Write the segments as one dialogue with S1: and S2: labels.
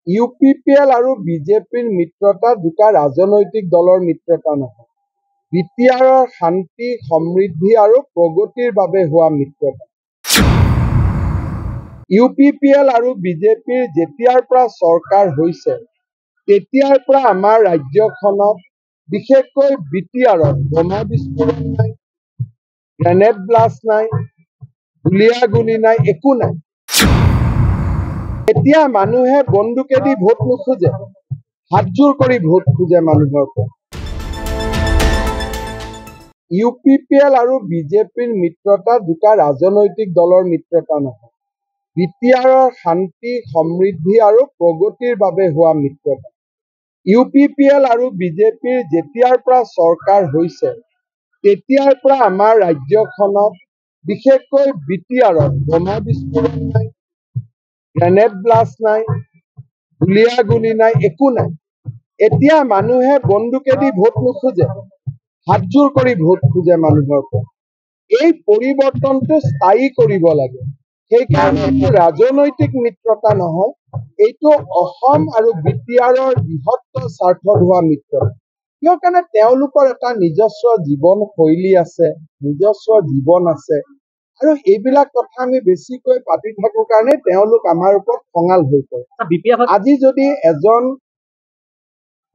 S1: UPPL আৰু বিজেপিৰ মিত্ৰতা দুটা ৰাজনৈতিক দলৰ মিত্ৰতা নহয়। বিটিআৰৰ শান্তি, সমৃদ্ধি আৰু প্ৰগতিৰ বাবে হোৱা মিত্ৰতা। ইউপিপিএল আৰু বিজেপিৰ যেতিয়াৰ পৰা চৰকাৰ হৈছে, তেতিয়াৰ পৰা আমাৰ ৰাজ্যখনত বিশেষকৈ বিটিআৰত বোমা বিস্ফোৰণ নাই, গ্ৰেনেড ব্লাষ্ট নাই, গুলিয়াগুলি নাই, একো নাই। এতিয়া মানুহে বন্দুকেদি ভোট নোখোজে, হাতজোৰ কৰি ভোট খোজে মানুহৰ পৰা। ইউপিপিএল আৰু বিজেপিৰ মিত্ৰতা দুটা ৰাজনৈতিক দলৰ মিত্ৰতা নহয়। বিটিআৰৰ শান্তি, সমৃদ্ধি আৰু প্ৰগতিৰ বাবে হোৱা মিত্ৰতা। ইউপিপিএল আৰু বিজেপিৰ যেতিয়াৰ পৰা চৰকাৰ হৈছে, তেতিয়াৰ পৰা আমাৰ ৰাজ্যখনত বিশেষকৈ বিটিআৰত বোমা বিস্ফোৰণ নাই, গ্ৰেনেড ব্লাষ্ট নাই, গুলিয়াগুলি নাই, একো নাই। এতিয়া মানুহে বন্দুকেদি ভোট নোখোজে, হাতজোৰ কৰি ভোট খোজে মানুহৰ পৰা। এই পৰিৱৰ্তনটো স্থায়ী কৰিব লাগে। সেইকাৰণে এইটো ৰাজনৈতিক মিত্ৰতা নহয়, এইটো অসম আৰু বিটিআৰৰ বৃহত্তৰ স্বাৰ্থত হোৱা মিত্ৰতা। কিয় কাৰণে তেওঁলোকৰ এটা নিজস্ব জীৱন শৈলী আছে, নিজস্ব জীৱন আছে, আৰু এইবিলাক কথা আমি বেছিকৈ পাতি থাকো কাৰণে তেওঁলোক আমাৰ ওপৰত খঙাল হৈ পৰে। আজি যদি এজন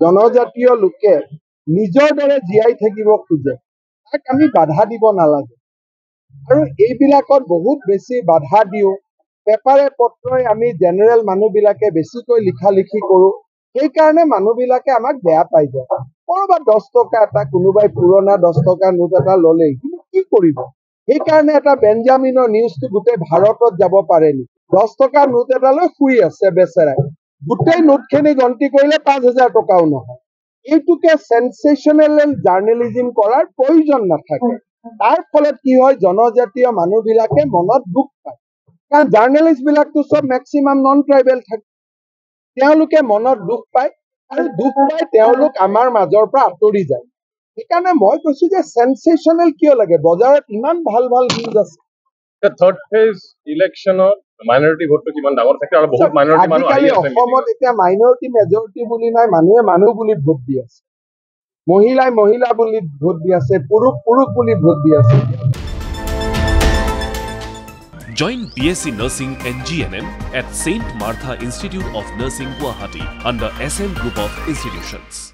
S1: জনজাতীয় লোকে নিজৰ দৰে জীয়াই থাকিব খোজে, তাক আমি বাধা দিব নালাগে। আৰু এইবিলাকত বহুত বেছি বাধা দিওঁ, পেপাৰে পত্ৰই আমি জেনেৰেল মানুহবিলাকে বেছিকৈ লিখা লিখি কৰোঁ, সেইকাৰণে মানুহবিলাকে আমাক বেয়া পাই যায়। ক'ৰবাত 10 টকা এটা, কোনোবাই পুৰণা 10 টকা নোট এটা ল'লেই, কিন্তু কি কৰিব? সেইকাৰণে এটা বেঞ্জামিনৰ নিউজটো গোটেই ভাৰতত যাব পাৰে নেকি? 10 টকা নোট এটা লৈ শুই আছে বেচেৰাই, গোটেই নোটখিনি গন্তি কৰিলে 5,000 টকাও নহয়। এইটোকে সেনসেশনেল জাৰ্নেলিজম কৰাৰ প্ৰয়োজন নাথাকে। তাৰ ফলত কি হয়, জনজাতীয় মানুহবিলাকে মনত দুখ পায়। কাৰণ জাৰ্নেলিষ্ট বিলাকতো সব মেক্সিমাম নন ট্ৰাইবেল থাকে, তেওঁলোকে মনত দুখ পায়, আৰু দুখ পাই তেওঁলোক আমাৰ মাজৰ পৰা আঁতৰি যায়। সেইকাৰণে মই কৈছো যে সেনসেশনেল কিয় লাগে? বজাৰত ইমান ভাল ভাল নিউজ আছে।
S2: থাৰ্ড ফেজ ইলেকশ্যনত মাইনৰিটি ভোটটো কিমান ডাঙৰ থাকে আৰু বহুত মাইনৰিটি মানুহ আহি আছে।
S1: অসমত এতিয়া মাইনৰিটি মেজৰিটি বুলি নাই, মানুহে মানুহ বুলি ভোট দি আছে, মহিলাই মহিলা বুলি ভোট দি আছে, পুৰুষ পুৰুষ বুলি ভোট দি আছে।
S3: Join BSc Nursing and GNM at St. Martha Institute of Nursing, Guwahati under SM Group of Institutions.